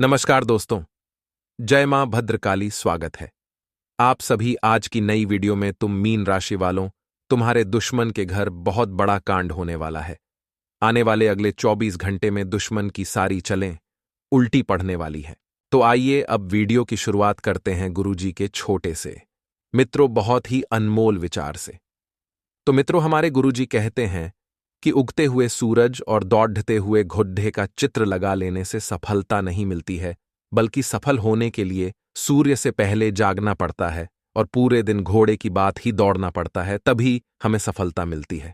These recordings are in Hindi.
नमस्कार दोस्तों। जय मां भद्रकाली। स्वागत है आप सभी आज की नई वीडियो में। तुम मीन राशि वालों, तुम्हारे दुश्मन के घर बहुत बड़ा कांड होने वाला है। आने वाले अगले 24 घंटे में दुश्मन की सारी चलें उल्टी पड़ने वाली है। तो आइए अब वीडियो की शुरुआत करते हैं गुरुजी के छोटे से मित्रों, बहुत ही अनमोल विचार से। तो मित्रों, हमारे गुरुजी कहते हैं कि उगते हुए सूरज और दौड़ते हुए घोड़े का चित्र लगा लेने से सफलता नहीं मिलती है, बल्कि सफल होने के लिए सूर्य से पहले जागना पड़ता है और पूरे दिन घोड़े की बात ही दौड़ना पड़ता है, तभी हमें सफलता मिलती है।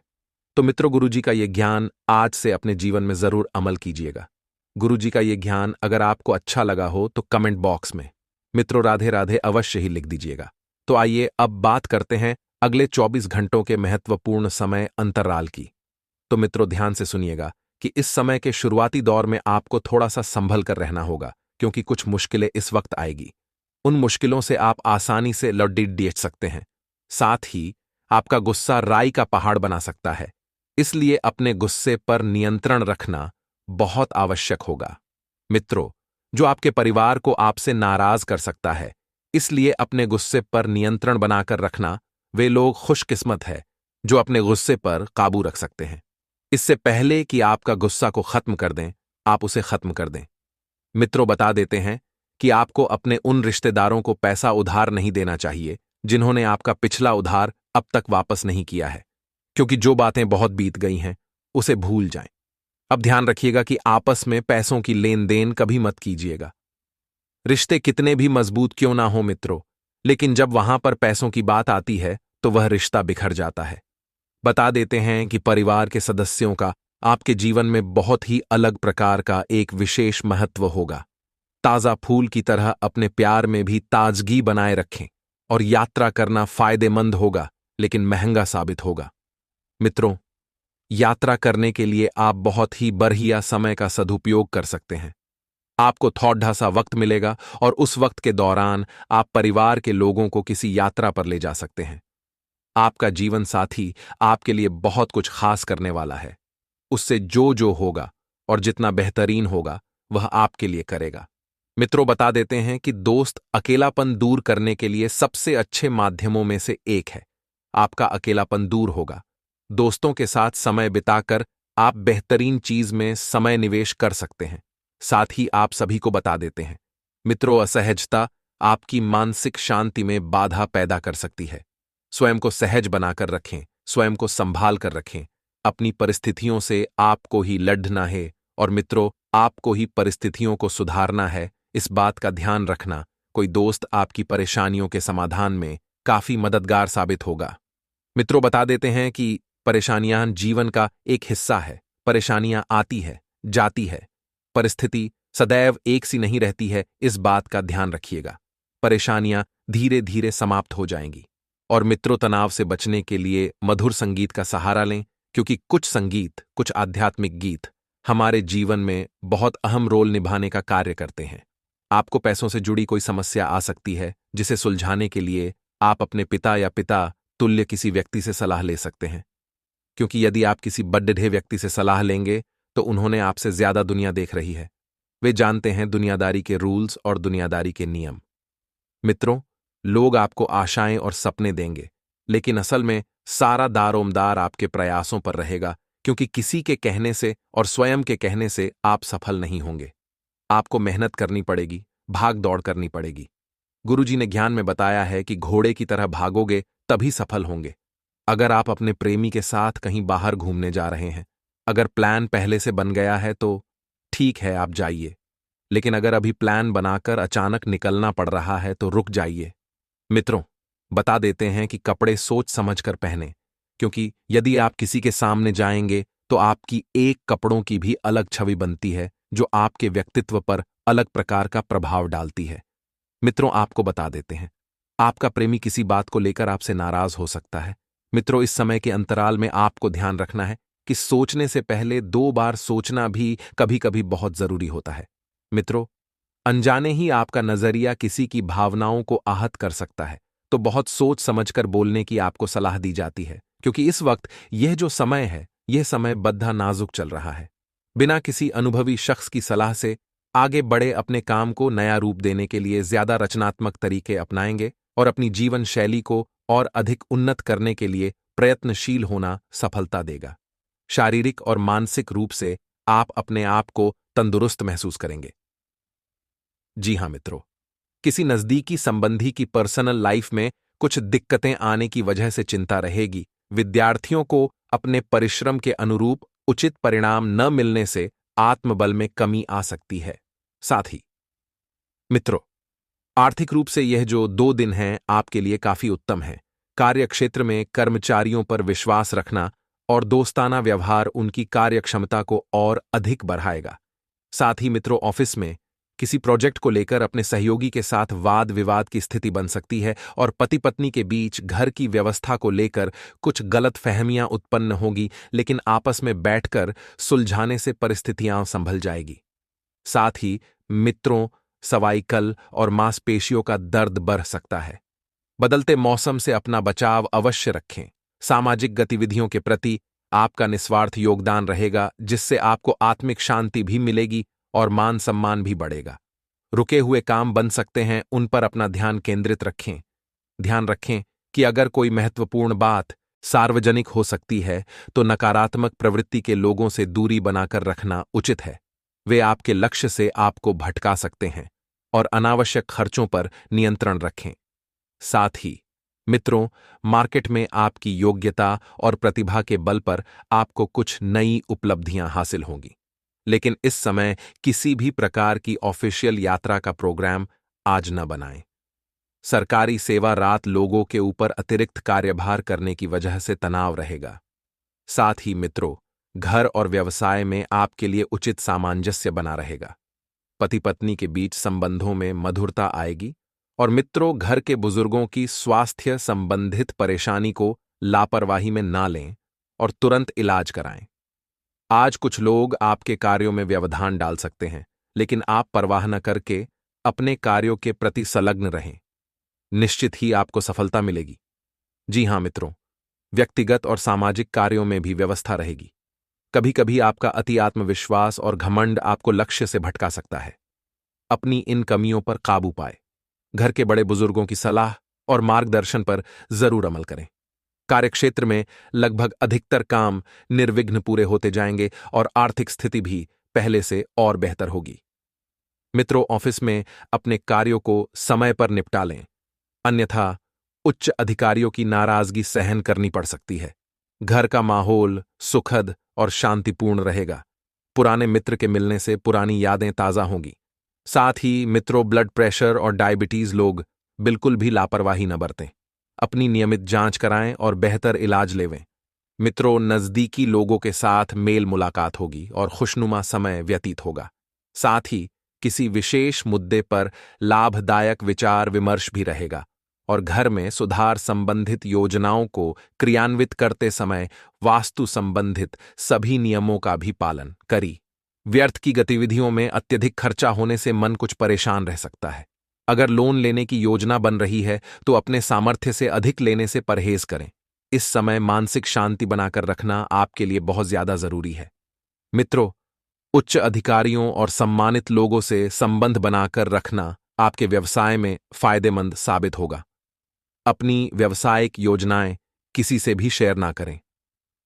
तो मित्रों, गुरुजी का ये ज्ञान आज से अपने जीवन में जरूर अमल कीजिएगा। गुरुजी का ये ज्ञान अगर आपको अच्छा लगा हो तो कमेंट बॉक्स में मित्रों राधे राधे अवश्य ही लिख दीजिएगा। तो आइए अब बात करते हैं अगले 24 घंटों के महत्वपूर्ण समय अंतराल की। तो मित्रों, ध्यान से सुनिएगा कि इस समय के शुरुआती दौर में आपको थोड़ा सा संभल कर रहना होगा, क्योंकि कुछ मुश्किलें इस वक्त आएगी। उन मुश्किलों से आप आसानी से लौट सकते हैं। साथ ही आपका गुस्सा राई का पहाड़ बना सकता है, इसलिए अपने गुस्से पर नियंत्रण रखना बहुत आवश्यक होगा। मित्रों, जो आपके परिवार को आपसे नाराज कर सकता है, इसलिए अपने गुस्से पर नियंत्रण बनाकर रखना। वे लोग खुशकिस्मत है जो अपने गुस्से पर काबू रख सकते हैं। इससे पहले कि आपका गुस्सा को खत्म कर दें, आप उसे खत्म कर दें। मित्रों, बता देते हैं कि आपको अपने उन रिश्तेदारों को पैसा उधार नहीं देना चाहिए जिन्होंने आपका पिछला उधार अब तक वापस नहीं किया है, क्योंकि जो बातें बहुत बीत गई हैं उसे भूल जाएं। अब ध्यान रखिएगा कि आपस में पैसों की लेन देन कभी मत कीजिएगा। रिश्ते कितने भी मजबूत क्यों ना हो मित्रों, लेकिन जब वहां पर पैसों की बात आती है तो वह रिश्ता बिखर जाता है। बता देते हैं कि परिवार के सदस्यों का आपके जीवन में बहुत ही अलग प्रकार का एक विशेष महत्व होगा। ताजा फूल की तरह अपने प्यार में भी ताजगी बनाए रखें और यात्रा करना फायदेमंद होगा, लेकिन महंगा साबित होगा। मित्रों, यात्रा करने के लिए आप बहुत ही बढ़िया समय का सदुपयोग कर सकते हैं। आपको थोड़ा सा वक्त मिलेगा और उस वक्त के दौरान आप परिवार के लोगों को किसी यात्रा पर ले जा सकते हैं। आपका जीवन साथी आपके लिए बहुत कुछ खास करने वाला है। उससे जो होगा और जितना बेहतरीन होगा वह आपके लिए करेगा। मित्रों, बता देते हैं कि दोस्त अकेलापन दूर करने के लिए सबसे अच्छे माध्यमों में से एक है। आपका अकेलापन दूर होगा। दोस्तों के साथ समय बिताकर आप बेहतरीन चीज में समय निवेश कर सकते हैं। साथ ही आप सभी को बता देते हैं मित्रों, असहजता आपकी मानसिक शांति में बाधा पैदा कर सकती है। स्वयं को सहज बनाकर रखें, स्वयं को संभाल कर रखें। अपनी परिस्थितियों से आपको ही लड़ना है और मित्रों, आपको ही परिस्थितियों को सुधारना है। इस बात का ध्यान रखना। कोई दोस्त आपकी परेशानियों के समाधान में काफी मददगार साबित होगा। मित्रों, बता देते हैं कि परेशानियां जीवन का एक हिस्सा है। परेशानियां आती है, जाती है। परिस्थिति सदैव एक सी नहीं रहती है, इस बात का ध्यान रखिएगा। परेशानियां धीरे धीरे समाप्त हो जाएंगी। और मित्रों, तनाव से बचने के लिए मधुर संगीत का सहारा लें, क्योंकि कुछ संगीत, कुछ आध्यात्मिक गीत हमारे जीवन में बहुत अहम रोल निभाने का कार्य करते हैं। आपको पैसों से जुड़ी कोई समस्या आ सकती है, जिसे सुलझाने के लिए आप अपने पिता या पिता तुल्य किसी व्यक्ति से सलाह ले सकते हैं, क्योंकि यदि आप किसी बड्ढे व्यक्ति से सलाह लेंगे तो उन्होंने आपसे ज्यादा दुनिया देख रही है। वे जानते हैं दुनियादारी के रूल्स और दुनियादारी के नियम। मित्रों, लोग आपको आशाएं और सपने देंगे, लेकिन असल में सारा दारोमदार आपके प्रयासों पर रहेगा, क्योंकि किसी के कहने से और स्वयं के कहने से आप सफल नहीं होंगे। आपको मेहनत करनी पड़ेगी, भाग दौड़ करनी पड़ेगी। गुरुजी ने ज्ञान में बताया है कि घोड़े की तरह भागोगे तभी सफल होंगे। अगर आप अपने प्रेमी के साथ कहीं बाहर घूमने जा रहे हैं, अगर प्लान पहले से बन गया है तो ठीक है, आप जाइए। लेकिन अगर अभी प्लान बनाकर अचानक निकलना पड़ रहा है तो रुक जाइए। मित्रों, बता देते हैं कि कपड़े सोच समझ कर पहने, क्योंकि यदि आप किसी के सामने जाएंगे तो आपकी एक कपड़ों की भी अलग छवि बनती है, जो आपके व्यक्तित्व पर अलग प्रकार का प्रभाव डालती है। मित्रों, आपको बता देते हैं, आपका प्रेमी किसी बात को लेकर आपसे नाराज हो सकता है। मित्रों, इस समय के अंतराल में आपको ध्यान रखना है कि सोचने से पहले 2 बार सोचना भी कभी कभी बहुत जरूरी होता है। मित्रों, अनजाने ही आपका नजरिया किसी की भावनाओं को आहत कर सकता है, तो बहुत सोच समझकर बोलने की आपको सलाह दी जाती है, क्योंकि इस वक्त यह जो समय है, यह समय बद्धा नाजुक चल रहा है। बिना किसी अनुभवी शख्स की सलाह से आगे बढ़े अपने काम को नया रूप देने के लिए ज्यादा रचनात्मक तरीके अपनाएंगे और अपनी जीवन शैली को और अधिक उन्नत करने के लिए प्रयत्नशील होना सफलता देगा। शारीरिक और मानसिक रूप से आप अपने आप को तंदुरुस्त महसूस करेंगे। जी हाँ मित्रों, किसी नजदीकी संबंधी की पर्सनल लाइफ में कुछ दिक्कतें आने की वजह से चिंता रहेगी। विद्यार्थियों को अपने परिश्रम के अनुरूप उचित परिणाम न मिलने से आत्मबल में कमी आ सकती है। साथ ही मित्रों, आर्थिक रूप से यह जो 2 दिन हैं आपके लिए काफी उत्तम है। कार्यक्षेत्र में कर्मचारियों पर विश्वास रखना और दोस्ताना व्यवहार उनकी कार्यक्षमता को और अधिक बढ़ाएगा। साथ ही मित्रों, ऑफिस में किसी प्रोजेक्ट को लेकर अपने सहयोगी के साथ वाद विवाद की स्थिति बन सकती है और पति पत्नी के बीच घर की व्यवस्था को लेकर कुछ गलतफहमियां उत्पन्न होगी, लेकिन आपस में बैठकर सुलझाने से परिस्थितियां संभल जाएगी। साथ ही मित्रों, सवाईकल और मांसपेशियों का दर्द बढ़ सकता है। बदलते मौसम से अपना बचाव अवश्य रखें। सामाजिक गतिविधियों के प्रति आपका निस्वार्थ योगदान रहेगा, जिससे आपको आत्मिक शांति भी मिलेगी और मान सम्मान भी बढ़ेगा। रुके हुए काम बन सकते हैं, उन पर अपना ध्यान केंद्रित रखें। ध्यान रखें कि अगर कोई महत्वपूर्ण बात सार्वजनिक हो सकती है तो नकारात्मक प्रवृत्ति के लोगों से दूरी बनाकर रखना उचित है। वे आपके लक्ष्य से आपको भटका सकते हैं और अनावश्यक खर्चों पर नियंत्रण रखें। साथ ही मित्रों, मार्केट में आपकी योग्यता और प्रतिभा के बल पर आपको कुछ नई उपलब्धियां हासिल होंगी, लेकिन इस समय किसी भी प्रकार की ऑफिशियल यात्रा का प्रोग्राम आज न बनाएं। सरकारी सेवा रात लोगों के ऊपर अतिरिक्त कार्यभार करने की वजह से तनाव रहेगा। साथ ही मित्रों, घर और व्यवसाय में आपके लिए उचित सामंजस्य बना रहेगा। पति पत्नी के बीच संबंधों में मधुरता आएगी और मित्रों, घर के बुजुर्गों की स्वास्थ्य संबंधित परेशानी को लापरवाही में ना लें और तुरंत इलाज कराएं। आज कुछ लोग आपके कार्यों में व्यवधान डाल सकते हैं, लेकिन आप परवाह न करके अपने कार्यों के प्रति संलग्न रहें। निश्चित ही आपको सफलता मिलेगी। जी हां मित्रों, व्यक्तिगत और सामाजिक कार्यों में भी व्यवस्था रहेगी। कभी कभी आपका अति आत्मविश्वास और घमंड आपको लक्ष्य से भटका सकता है। अपनी इन कमियों पर काबू पाए। घर के बड़े बुजुर्गों की सलाह और मार्गदर्शन पर जरूर अमल करें। कार्यक्षेत्र में लगभग अधिकतर काम निर्विघ्न पूरे होते जाएंगे और आर्थिक स्थिति भी पहले से और बेहतर होगी। मित्रों, ऑफिस में अपने कार्यों को समय पर निपटा लें, अन्यथा उच्च अधिकारियों की नाराजगी सहन करनी पड़ सकती है। घर का माहौल सुखद और शांतिपूर्ण रहेगा। पुराने मित्र के मिलने से पुरानी यादें ताजा होंगी। साथ ही मित्रों, ब्लड प्रेशर और डायबिटीज लोग बिल्कुल भी लापरवाही न बरतें। अपनी नियमित जांच कराएं और बेहतर इलाज लेवें। मित्रों, नजदीकी लोगों के साथ मेल मुलाकात होगी और खुशनुमा समय व्यतीत होगा। साथ ही किसी विशेष मुद्दे पर लाभदायक विचार विमर्श भी रहेगा और घर में सुधार संबंधित योजनाओं को क्रियान्वित करते समय वास्तु संबंधित सभी नियमों का भी पालन करी। व्यर्थ की गतिविधियों में अत्यधिक खर्चा होने से मन कुछ परेशान रह सकता है। अगर लोन लेने की योजना बन रही है तो अपने सामर्थ्य से अधिक लेने से परहेज करें। इस समय मानसिक शांति बनाकर रखना आपके लिए बहुत ज्यादा जरूरी है। मित्रों, उच्च अधिकारियों और सम्मानित लोगों से संबंध बनाकर रखना आपके व्यवसाय में फायदेमंद साबित होगा। अपनी व्यावसायिक योजनाएं किसी से भी शेयर ना करें।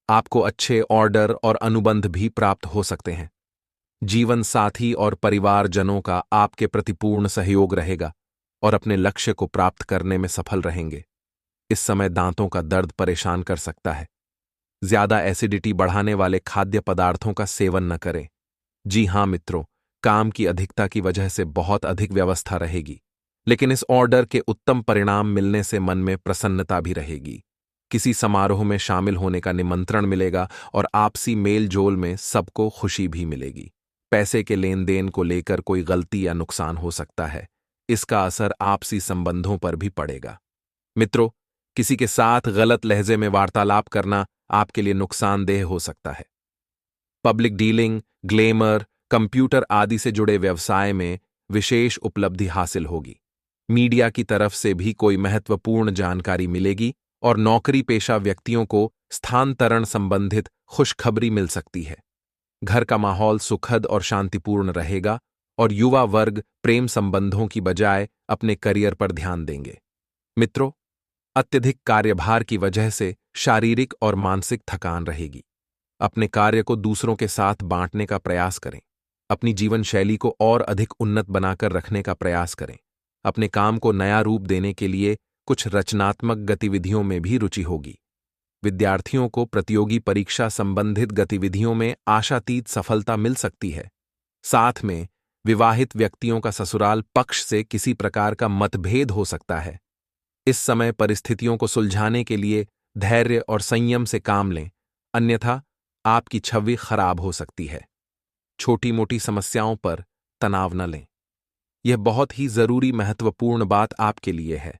आपको अच्छे ऑर्डर और अनुबंध भी प्राप्त हो सकते हैं। जीवन साथी और परिवारजनों का आपके प्रति पूर्ण सहयोग रहेगा और अपने लक्ष्य को प्राप्त करने में सफल रहेंगे। इस समय दांतों का दर्द परेशान कर सकता है। ज्यादा एसिडिटी बढ़ाने वाले खाद्य पदार्थों का सेवन न करें। जी हां मित्रों, काम की अधिकता की वजह से बहुत अधिक व्यवस्था रहेगी, लेकिन इस ऑर्डर के उत्तम परिणाम मिलने से मन में प्रसन्नता भी रहेगी। किसी समारोह में शामिल होने का निमंत्रण मिलेगा और आपसी मेल जोल में सबको खुशी भी मिलेगी। पैसे के लेन देन को लेकर कोई गलती या नुकसान हो सकता है। इसका असर आपसी संबंधों पर भी पड़ेगा। मित्रों, किसी के साथ गलत लहजे में वार्तालाप करना आपके लिए नुकसानदेह हो सकता है। पब्लिक डीलिंग, ग्लेमर, कंप्यूटर आदि से जुड़े व्यवसाय में विशेष उपलब्धि हासिल होगी। मीडिया की तरफ से भी कोई महत्वपूर्ण जानकारी मिलेगी और नौकरी पेशा व्यक्तियों को स्थानांतरण संबंधित खुशखबरी मिल सकती है। घर का माहौल सुखद और शांतिपूर्ण रहेगा और युवा वर्ग प्रेम संबंधों की बजाय अपने करियर पर ध्यान देंगे। मित्रों, अत्यधिक कार्यभार की वजह से शारीरिक और मानसिक थकान रहेगी। अपने कार्य को दूसरों के साथ बांटने का प्रयास करें। अपनी जीवन शैली को और अधिक उन्नत बनाकर रखने का प्रयास करें। अपने काम को नया रूप देने के लिए कुछ रचनात्मक गतिविधियों में भी रुचि होगी। विद्यार्थियों को प्रतियोगी परीक्षा संबंधित गतिविधियों में आशातीत सफलता मिल सकती है। साथ में विवाहित व्यक्तियों का ससुराल पक्ष से किसी प्रकार का मतभेद हो सकता है। इस समय परिस्थितियों को सुलझाने के लिए धैर्य और संयम से काम लें, अन्यथा आपकी छवि खराब हो सकती है। छोटी मोटी समस्याओं पर तनाव न लें। यह बहुत ही जरूरी महत्वपूर्ण बात आपके लिए है।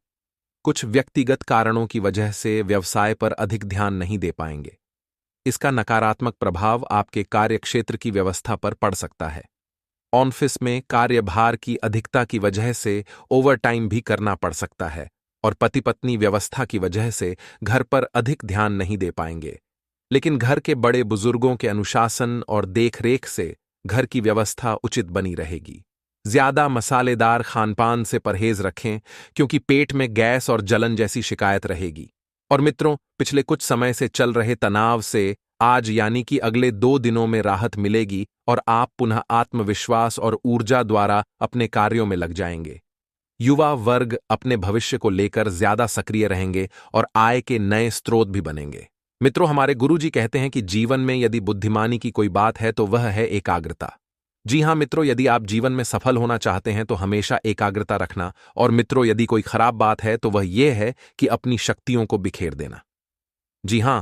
कुछ व्यक्तिगत कारणों की वजह से व्यवसाय पर अधिक ध्यान नहीं दे पाएंगे। इसका नकारात्मक प्रभाव आपके कार्यक्षेत्र की व्यवस्था पर पड़ सकता है। ऑफिस में कार्यभार की अधिकता की वजह से ओवरटाइम भी करना पड़ सकता है और पति पत्नी व्यवस्था की वजह से घर पर अधिक ध्यान नहीं दे पाएंगे। लेकिन घर के बड़े बुजुर्गों के अनुशासन और देखरेख से घर की व्यवस्था उचित बनी रहेगी। ज्यादा मसालेदार खानपान से परहेज रखें, क्योंकि पेट में गैस और जलन जैसी शिकायत रहेगी। और मित्रों, पिछले कुछ समय से चल रहे तनाव से आज यानी कि अगले 2 दिनों में राहत मिलेगी और आप पुनः आत्मविश्वास और ऊर्जा द्वारा अपने कार्यों में लग जाएंगे। युवा वर्ग अपने भविष्य को लेकर ज्यादा सक्रिय रहेंगे और आय के नए स्रोत भी बनेंगे। मित्रों, हमारे गुरुजी कहते हैं कि जीवन में यदि बुद्धिमानी की कोई बात है तो वह है एकाग्रता। जी हां मित्रों, यदि आप जीवन में सफल होना चाहते हैं तो हमेशा एकाग्रता रखना। और मित्रों, यदि कोई खराब बात है तो वह यह है कि अपनी शक्तियों को बिखेर देना। जी हां,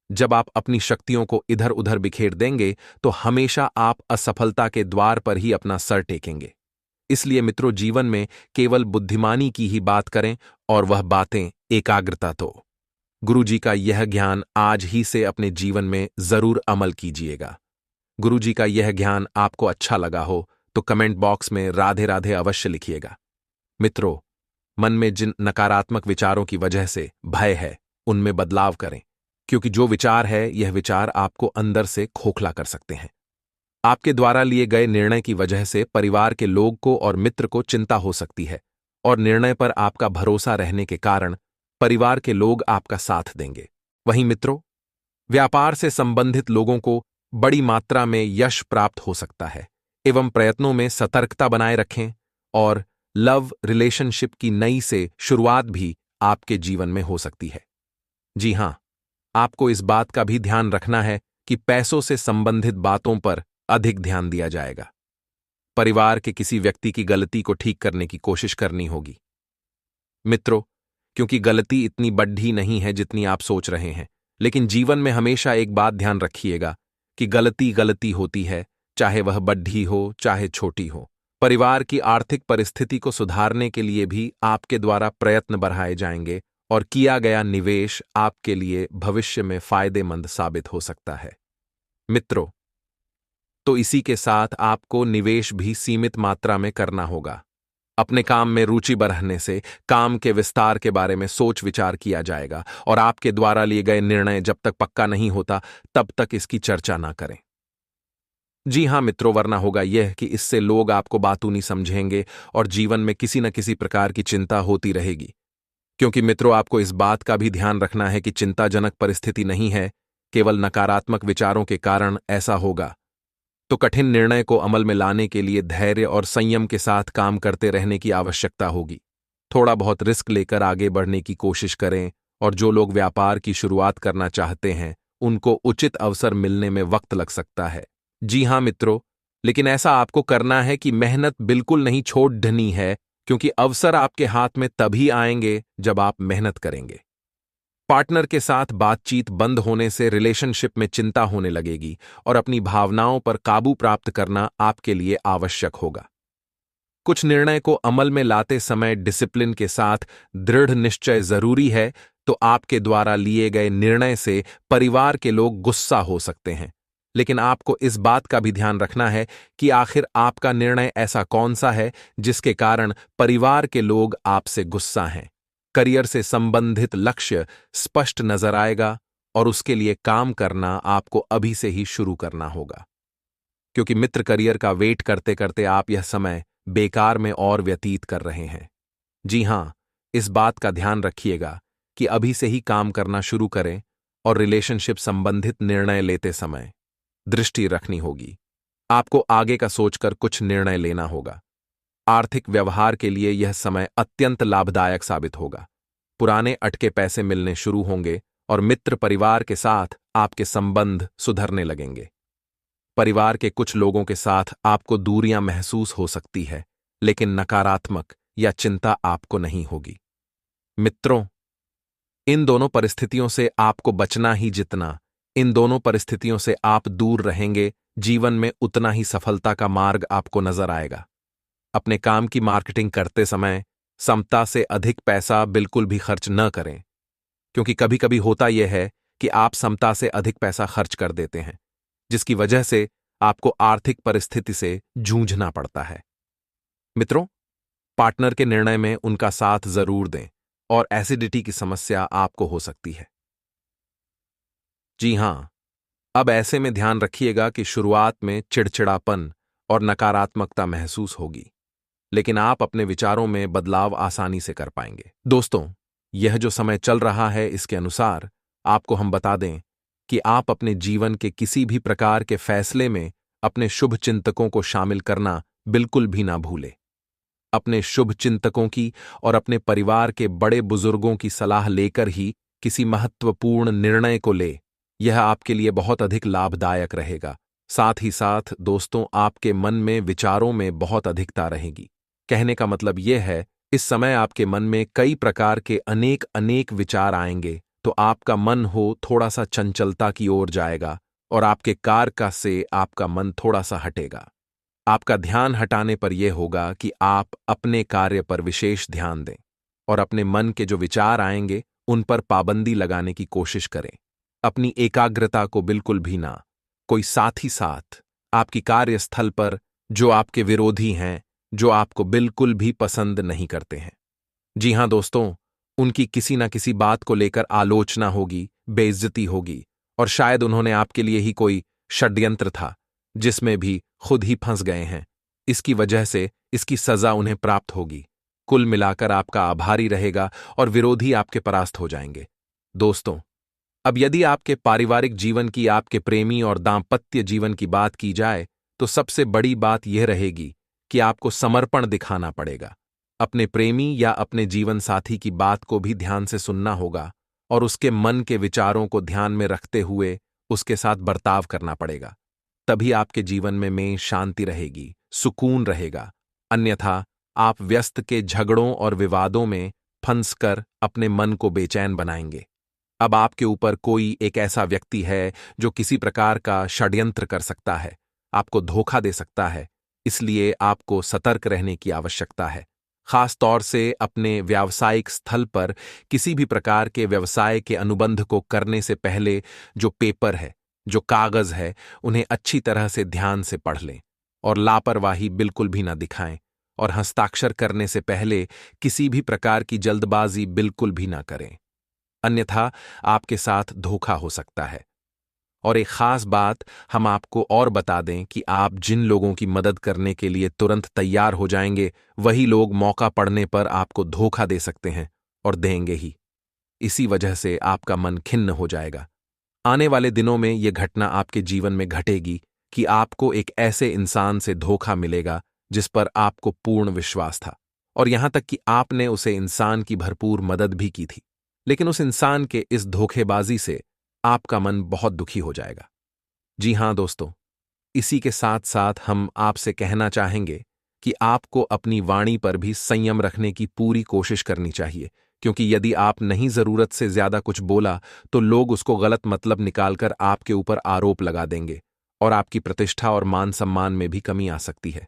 जब आप अपनी शक्तियों को इधर उधर बिखेर देंगे तो हमेशा आप असफलता के द्वार पर ही अपना सर टेकेंगे। इसलिए मित्रों, जीवन में केवल बुद्धिमानी की ही बात करें, और वह बातें एकाग्रता। तो गुरुजी का यह ज्ञान आज ही से अपने जीवन में जरूर अमल कीजिएगा। गुरुजी का यह ज्ञान आपको अच्छा लगा हो तो कमेंट बॉक्स में राधे राधे अवश्य लिखिएगा। मित्रों, मन में जिन नकारात्मक विचारों की वजह से भय है, उनमें बदलाव करें, क्योंकि जो विचार है यह विचार आपको अंदर से खोखला कर सकते हैं। आपके द्वारा लिए गए निर्णय की वजह से परिवार के लोग को और मित्र को चिंता हो सकती है, और निर्णय पर आपका भरोसा रहने के कारण परिवार के लोग आपका साथ देंगे। वहीं मित्रों, व्यापार से संबंधित लोगों को बड़ी मात्रा में यश प्राप्त हो सकता है, एवं प्रयत्नों में सतर्कता बनाए रखें। और लव रिलेशनशिप की नई से शुरुआत भी आपके जीवन में हो सकती है। जी हां, आपको इस बात का भी ध्यान रखना है कि पैसों से संबंधित बातों पर अधिक ध्यान दिया जाएगा। परिवार के किसी व्यक्ति की गलती को ठीक करने की कोशिश करनी होगी। मित्रों, क्योंकि गलती इतनी बड़ी नहीं है जितनी आप सोच रहे हैं, लेकिन जीवन में हमेशा एक बात ध्यान रखिएगा कि गलती गलती होती है, चाहे वह बड़ी हो चाहे छोटी हो। परिवार की आर्थिक परिस्थिति को सुधारने के लिए भी आपके द्वारा प्रयत्न बढ़ाए जाएंगे, और किया गया निवेश आपके लिए भविष्य में फायदेमंद साबित हो सकता है। मित्रों, तो इसी के साथ आपको निवेश भी सीमित मात्रा में करना होगा। अपने काम में रुचि बढ़ाने से काम के विस्तार के बारे में सोच विचार किया जाएगा, और आपके द्वारा लिए गए निर्णय जब तक पक्का नहीं होता तब तक इसकी चर्चा ना करें। जी हां मित्रों, वरना होगा यह कि इससे लोग आपको बातूनी समझेंगे और जीवन में किसी न किसी प्रकार की चिंता होती रहेगी। क्योंकि मित्रों, आपको इस बात का भी ध्यान रखना है कि चिंताजनक परिस्थिति नहीं है, केवल नकारात्मक विचारों के कारण ऐसा होगा। तो कठिन निर्णय को अमल में लाने के लिए धैर्य और संयम के साथ काम करते रहने की आवश्यकता होगी। थोड़ा बहुत रिस्क लेकर आगे बढ़ने की कोशिश करें, और जो लोग व्यापार की शुरुआत करना चाहते हैं उनको उचित अवसर मिलने में वक्त लग सकता है। जी हां मित्रों, लेकिन ऐसा आपको करना है कि मेहनत बिल्कुल नहीं छोड़नी है, क्योंकि अवसर आपके हाथ में तभी आएंगे जब आप मेहनत करेंगे। पार्टनर के साथ बातचीत बंद होने से रिलेशनशिप में चिंता होने लगेगी, और अपनी भावनाओं पर काबू प्राप्त करना आपके लिए आवश्यक होगा। कुछ निर्णय को अमल में लाते समय डिसिप्लिन के साथ दृढ़ निश्चय जरूरी है। तो आपके द्वारा लिए गए निर्णय से परिवार के लोग गुस्सा हो सकते हैं, लेकिन आपको इस बात का भी ध्यान रखना है कि आखिर आपका निर्णय ऐसा कौन सा है जिसके कारण परिवार के लोग आपसे गुस्सा हैं। करियर से संबंधित लक्ष्य स्पष्ट नजर आएगा, और उसके लिए काम करना आपको अभी से ही शुरू करना होगा। क्योंकि मित्र करियर का वेट करते करते आप यह समय बेकार में और व्यतीत कर रहे हैं। जी हां, इस बात का ध्यान रखिएगा कि अभी से ही काम करना शुरू करें और रिलेशनशिप संबंधित निर्णय लेते समय दृष्टि रखनी होगी। आपको आगे का सोचकर कुछ निर्णय लेना होगा। आर्थिक व्यवहार के लिए यह समय अत्यंत लाभदायक साबित होगा। पुराने अटके पैसे मिलने शुरू होंगे और मित्र परिवार के साथ आपके संबंध सुधरने लगेंगे। परिवार के कुछ लोगों के साथ आपको दूरियां महसूस हो सकती है, लेकिन नकारात्मक या चिंता आपको नहीं होगी। मित्रों, इन दोनों परिस्थितियों से आपको बचना ही जितना इन दोनों परिस्थितियों से आप दूर रहेंगे, जीवन में उतना ही सफलता का मार्ग आपको नजर आएगा। अपने काम की मार्केटिंग करते समय क्षमता से अधिक पैसा बिल्कुल भी खर्च न करें, क्योंकि कभी कभी होता यह है कि आप क्षमता से अधिक पैसा खर्च कर देते हैं, जिसकी वजह से आपको आर्थिक परिस्थिति से जूझना पड़ता है। मित्रों, पार्टनर के निर्णय में उनका साथ जरूर दें और एसिडिटी की समस्या आपको हो सकती है। जी हां, अब ऐसे में ध्यान रखिएगा कि शुरुआत में चिड़चिड़ापन और नकारात्मकता महसूस होगी, लेकिन आप अपने विचारों में बदलाव आसानी से कर पाएंगे। दोस्तों, यह जो समय चल रहा है, इसके अनुसार आपको हम बता दें कि आप अपने जीवन के किसी भी प्रकार के फैसले में अपने शुभ चिंतकों को शामिल करना बिल्कुल भी ना भूलें। अपने शुभ चिंतकों की और अपने परिवार के बड़े बुजुर्गों की सलाह लेकर ही किसी महत्वपूर्ण निर्णय को ले। यह आपके लिए बहुत अधिक लाभदायक रहेगा। साथ ही साथ दोस्तों, आपके मन में विचारों में बहुत अधिकता रहेगी। कहने का मतलब यह है, इस समय आपके मन में कई प्रकार के अनेक विचार आएंगे, तो आपका मन हो थोड़ा सा चंचलता की ओर जाएगा और आपके कार्य से आपका मन थोड़ा सा हटेगा। आपका ध्यान हटाने पर यह होगा कि आप अपने कार्य पर विशेष ध्यान दें और अपने मन के जो विचार आएंगे उन पर पाबंदी लगाने की कोशिश करें। अपनी एकाग्रता को बिल्कुल भी ना। कोई साथ ही साथ आपकी कार्यस्थल पर जो आपके विरोधी हैं, जो आपको बिल्कुल भी पसंद नहीं करते हैं। जी हां दोस्तों, उनकी किसी ना किसी बात को लेकर आलोचना होगी, बेइज्जती होगी और शायद उन्होंने आपके लिए ही कोई षड्यंत्र था जिसमें भी खुद ही फंस गए हैं। इसकी वजह से इसकी सजा उन्हें प्राप्त होगी। कुल मिलाकर आपका आभारी रहेगा और विरोधी आपके परास्त हो जाएंगे। दोस्तों, अब यदि आपके पारिवारिक जीवन की, आपके प्रेमी और दांपत्य जीवन की बात की जाए, तो सबसे बड़ी बात यह रहेगी कि आपको समर्पण दिखाना पड़ेगा। अपने प्रेमी या अपने जीवन साथी की बात को भी ध्यान से सुनना होगा और उसके मन के विचारों को ध्यान में रखते हुए उसके साथ बर्ताव करना पड़ेगा। तभी आपके जीवन में शांति रहेगी, सुकून रहेगा। अन्यथा आप व्यस्त के झगड़ों और विवादों में फंसकर अपने मन को बेचैन बनाएंगे। अब आपके ऊपर कोई एक ऐसा व्यक्ति है जो किसी प्रकार का षड्यंत्र कर सकता है, आपको धोखा दे सकता है। इसलिए आपको सतर्क रहने की आवश्यकता है। खास तौर से अपने व्यावसायिक स्थल पर किसी भी प्रकार के व्यवसाय के अनुबंध को करने से पहले जो पेपर है, जो कागज है, उन्हें अच्छी तरह से ध्यान से पढ़ लें और लापरवाही बिल्कुल भी ना दिखाएं और हस्ताक्षर करने से पहले किसी भी प्रकार की जल्दबाजी बिल्कुल भी ना करें, अन्यथा आपके साथ धोखा हो सकता है। और एक खास बात हम आपको और बता दें कि आप जिन लोगों की मदद करने के लिए तुरंत तैयार हो जाएंगे, वही लोग मौका पड़ने पर आपको धोखा दे सकते हैं और देंगे ही। इसी वजह से आपका मन खिन्न हो जाएगा। आने वाले दिनों में यह घटना आपके जीवन में घटेगी कि आपको एक ऐसे इंसान से धोखा मिलेगा जिस पर आपको पूर्ण विश्वास था और यहां तक कि आपने उसे इंसान की भरपूर मदद भी की थी, लेकिन उस इंसान के इस धोखेबाजी से आपका मन बहुत दुखी हो जाएगा। जी हां दोस्तों, इसी के साथ साथ हम आपसे कहना चाहेंगे कि आपको अपनी वाणी पर भी संयम रखने की पूरी कोशिश करनी चाहिए, क्योंकि यदि आप नहीं जरूरत से ज्यादा कुछ बोला तो लोग उसको गलत मतलब निकालकर आपके ऊपर आरोप लगा देंगे और आपकी प्रतिष्ठा और मान सम्मान में भी कमी आ सकती है।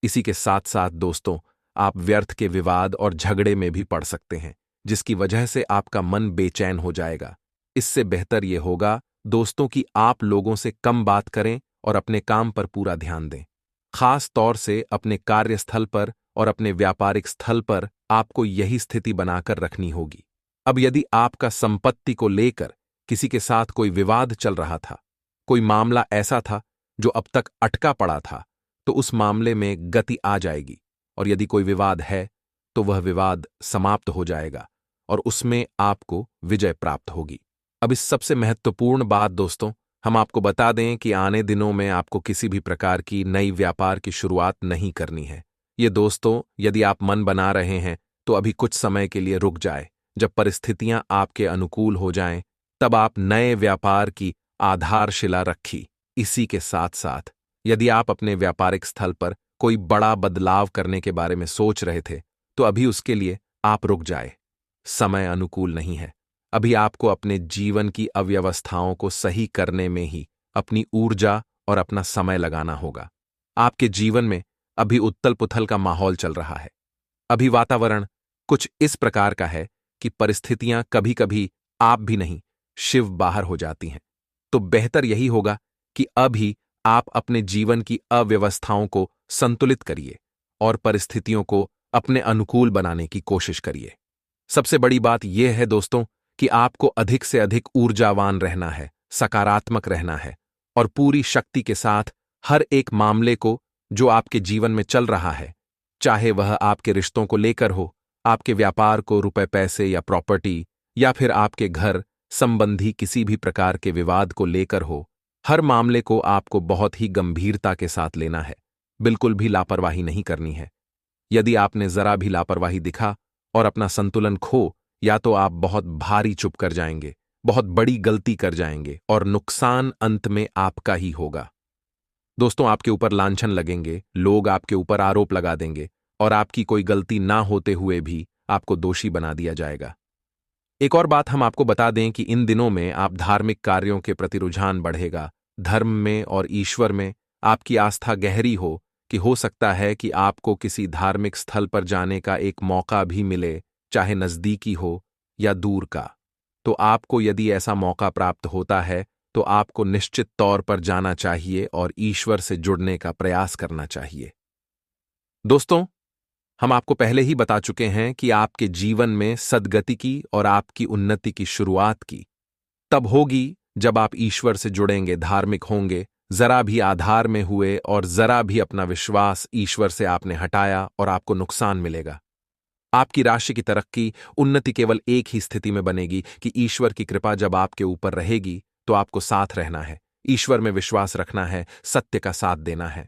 इसी के साथ साथ दोस्तों, आप व्यर्थ के विवाद और झगड़े में भी पड़ सकते हैं, जिसकी वजह से आपका मन बेचैन हो जाएगा। इससे बेहतर यह होगा दोस्तों कि आप लोगों से कम बात करें और अपने काम पर पूरा ध्यान दें। खास तौर से अपने कार्यस्थल पर और अपने व्यापारिक स्थल पर आपको यही स्थिति बनाकर रखनी होगी। अब यदि आपका संपत्ति को लेकर किसी के साथ कोई विवाद चल रहा था, कोई मामला ऐसा था जो अब तक अटका पड़ा था, तो उस मामले में गति आ जाएगी, और यदि कोई विवाद है तो वह विवाद समाप्त हो जाएगा और उसमें आपको विजय प्राप्त होगी। अब इस सबसे महत्वपूर्ण बात दोस्तों, हम आपको बता दें कि आने दिनों में आपको किसी भी प्रकार की नई व्यापार की शुरुआत नहीं करनी है। ये दोस्तों, यदि आप मन बना रहे हैं तो अभी कुछ समय के लिए रुक जाए। जब परिस्थितियां आपके अनुकूल हो जाएं, तब आप नए व्यापार की आधारशिला रखी। इसी के साथ साथ यदि आप अपने व्यापारिक स्थल पर कोई बड़ा बदलाव करने के बारे में सोच रहे थे, तो अभी उसके लिए आप रुक जाए। समय अनुकूल नहीं है। अभी आपको अपने जीवन की अव्यवस्थाओं को सही करने में ही अपनी ऊर्जा और अपना समय लगाना होगा। आपके जीवन में अभी उथल पुथल का माहौल चल रहा है। अभी वातावरण कुछ इस प्रकार का है कि परिस्थितियां कभी कभी आप भी नहीं, शिव बाहर हो जाती हैं। तो बेहतर यही होगा कि अभी आप अपने जीवन की अव्यवस्थाओं को संतुलित करिए और परिस्थितियों को अपने अनुकूल बनाने की कोशिश करिए। सबसे बड़ी बात यह है दोस्तों कि आपको अधिक से अधिक ऊर्जावान रहना है, सकारात्मक रहना है और पूरी शक्ति के साथ हर एक मामले को जो आपके जीवन में चल रहा है, चाहे वह आपके रिश्तों को लेकर हो, आपके व्यापार को, रुपए पैसे या प्रॉपर्टी, या फिर आपके घर संबंधी किसी भी प्रकार के विवाद को लेकर हो, हर मामले को आपको बहुत ही गंभीरता के साथ लेना है। बिल्कुल भी लापरवाही नहीं करनी है। यदि आपने जरा भी लापरवाही दिखा और अपना संतुलन खो, या तो आप बहुत भारी चुप कर जाएंगे, बहुत बड़ी गलती कर जाएंगे और नुकसान अंत में आपका ही होगा। दोस्तों, आपके ऊपर लांछन लगेंगे, लोग आपके ऊपर आरोप लगा देंगे और आपकी कोई गलती ना होते हुए भी आपको दोषी बना दिया जाएगा। एक और बात हम आपको बता दें कि इन दिनों में आप धार्मिक कार्यों के प्रति रुझान बढ़ेगा। धर्म में और ईश्वर में आपकी आस्था गहरी हो कि हो सकता है कि आपको किसी धार्मिक स्थल पर जाने का एक मौका भी मिले, चाहे नजदीकी हो या दूर का। तो आपको यदि ऐसा मौका प्राप्त होता है तो आपको निश्चित तौर पर जाना चाहिए और ईश्वर से जुड़ने का प्रयास करना चाहिए। दोस्तों, हम आपको पहले ही बता चुके हैं कि आपके जीवन में सद्गति की और आपकी उन्नति की शुरुआत की तब होगी जब आप ईश्वर से जुड़ेंगे, धार्मिक होंगे, जरा भी आधार में हुए और जरा भी अपना विश्वास ईश्वर से आपने हटाया और आपको नुकसान मिलेगा। आपकी राशि की तरक्की, उन्नति केवल एक ही स्थिति में बनेगी कि ईश्वर की कृपा जब आपके ऊपर रहेगी तो आपको साथ रहना है, ईश्वर में विश्वास रखना है, सत्य का साथ देना है।